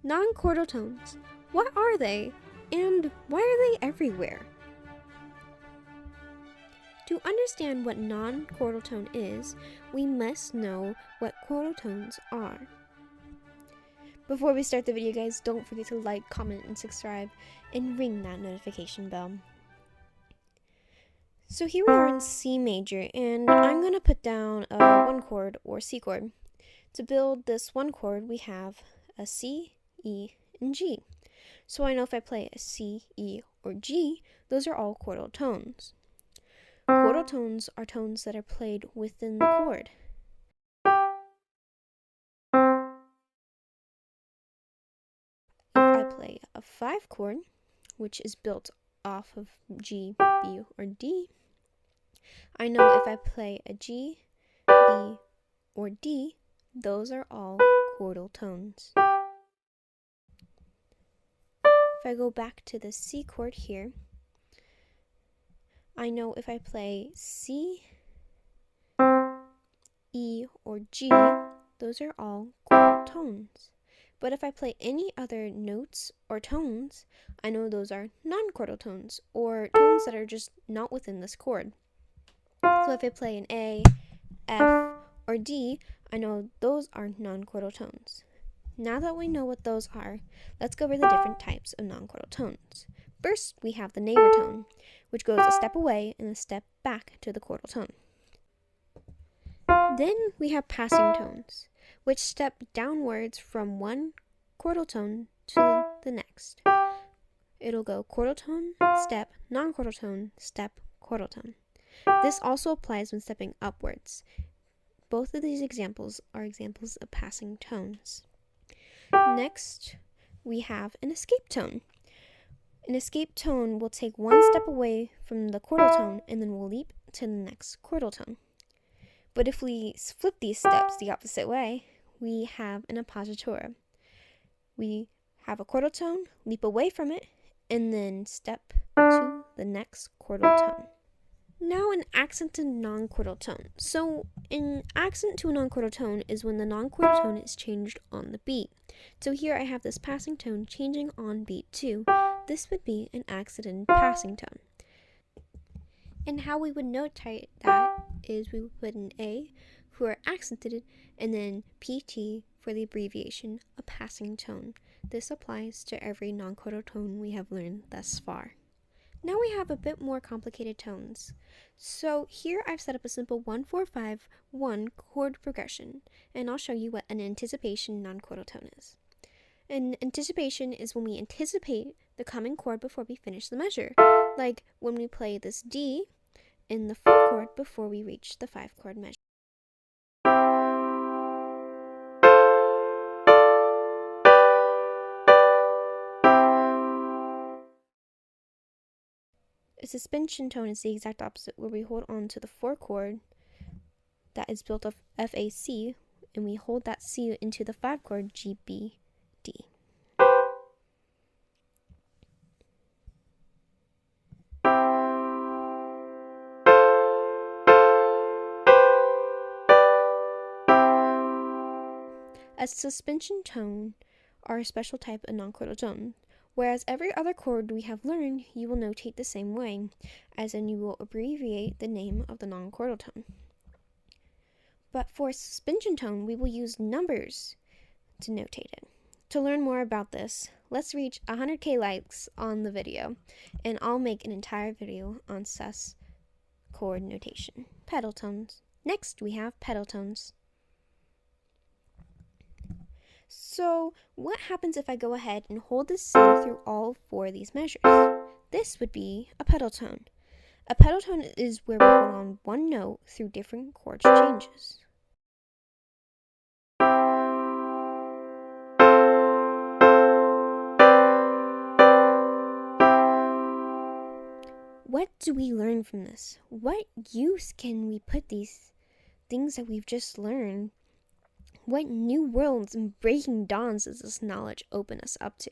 Non-chordal tones. What are they? And why are they everywhere? To understand what non-chordal tone is, we must know what chordal tones are. Before we start the video, guys, don't forget to like, comment, and subscribe, and ring that notification bell. So here we are in C major, and I'm going to put down a 1 chord or C chord. To build this 1 chord, we have a C, E, and G. So I know if I play a C, E, or G, those are all chordal tones. Chordal tones are tones that are played within the chord. If I play a 5 chord, which is built off of G, B, or D, I know if I play a G, B, or D, those are all chordal tones. If I go back to the C chord here, I know if I play C, E, or G, those are all chordal tones. But if I play any other notes or tones, I know those are non-chordal tones, or tones that are just not within this chord. So if I play an A, F, or D, I know those are non-chordal tones. Now that we know what those are, let's go over the different types of non-chordal tones. First, we have the neighbor tone, which goes a step away and a step back to the chordal tone. Then we have passing tones, which step downwards from one chordal tone to the next. It'll go chordal tone, step, non-chordal tone, step, chordal tone. This also applies when stepping upwards. Both of these examples are examples of passing tones. Next, we have an escape tone. An escape tone will take one step away from the chordal tone and then will leap to the next chordal tone. But if we flip these steps the opposite way, we have an appositura. We have a chordal tone, leap away from it, and then step to the next chordal tone. Now an accent to non-chordal tone. So an accent to a non-chordal tone is when the non-chordal tone is changed on the beat. So here I have this passing tone changing on beat 2. This would be an accented passing tone. And how we would notate that is we would put an A for accented and then PT for the abbreviation, a passing tone. This applies to every non-chordal tone we have learned thus far. Now we have a bit more complicated tones. So here I've set up a simple 1-4-5-1 chord progression, and I'll show you what an anticipation non-chordal tone is. An anticipation is when we anticipate the coming chord before we finish the measure, like when we play this D in the 4 chord before we reach the 5 chord measure. A suspension tone is the exact opposite, where we hold on to the 4 chord that is built of F, A, C, and we hold that C into the 5 chord G, B, D. A suspension tone are a special type of non-chordal tone. Whereas every other chord we have learned, you will notate the same way, as in you will abbreviate the name of the non-chordal tone. But for a suspension tone, we will use numbers to notate it. To learn more about this, let's reach 100k likes on the video, and I'll make an entire video on sus chord notation. Pedal tones. Next, we have pedal tones. So what happens if I go ahead and hold the C through all 4 of these measures? This would be a pedal tone. A pedal tone is where we hold on one note through different chord changes. What do we learn from this? What use can we put these things that we've just learned? What new worlds and breaking dawns does this knowledge open us up to?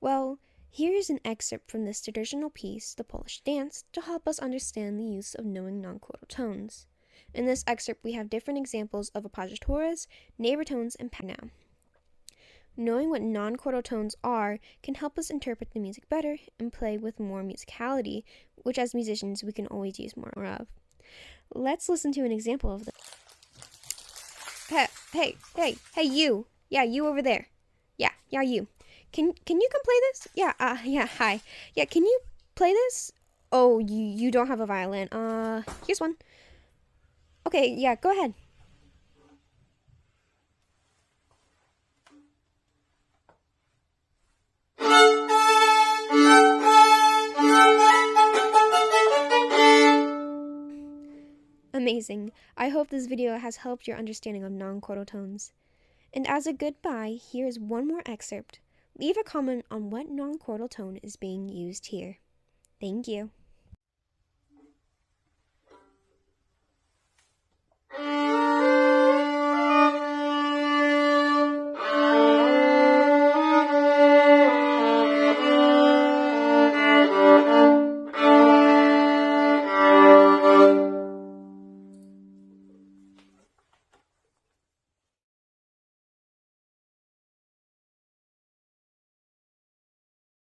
Well, here's an excerpt from this traditional piece, The Polish Dance, to help us understand the use of knowing non-chordal tones. In this excerpt, we have different examples of appoggiaturas, neighbor tones, and now. Knowing what non-chordal tones are can help us interpret the music better and play with more musicality, which as musicians we can always use more of. Let's listen to an example of this. Hey, you. Yeah, you over there. Yeah, you. Can you come play this? Yeah, hi. Yeah, can you play this? Oh, you don't have a violin. Here's one. Okay, yeah, go ahead. Amazing. I hope this video has helped your understanding of non-chordal tones. And as a goodbye, here's one more excerpt. Leave a comment on what non-chordal tone is being used here. Thank you.